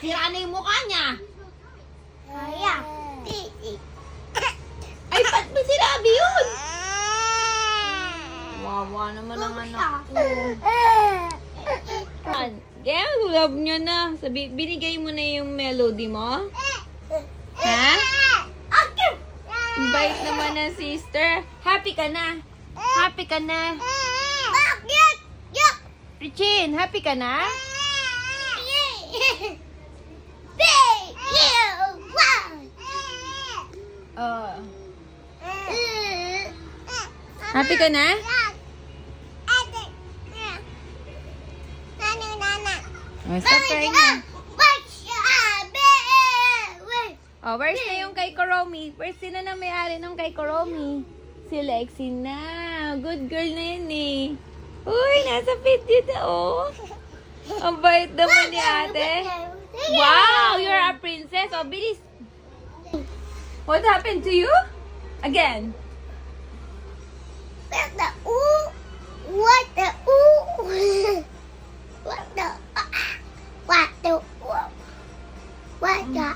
Sira na yung mukha niya. Kaya. Ay, ba't mo sinabi yun? Wawa naman ang anak ko. Kaya love niya na. Binigay mo na yung melody mo? Ha? Ang bait naman ng sister. Happy ka na? Happy ka na? Richin, happy ka na? Happy ka na? Oh, stop crying na. Oh, where's na yung kay Kuromi? Where's sino na may-ari ng kay Kuromi? Si Lexi na. Good girl na yun eh. Uy, nasa video na oh. Ang bait naman ni ate. Wow, you're a princess. Oh, bilis. What happened to you? Again. What the ooh? What the ooh? What the what the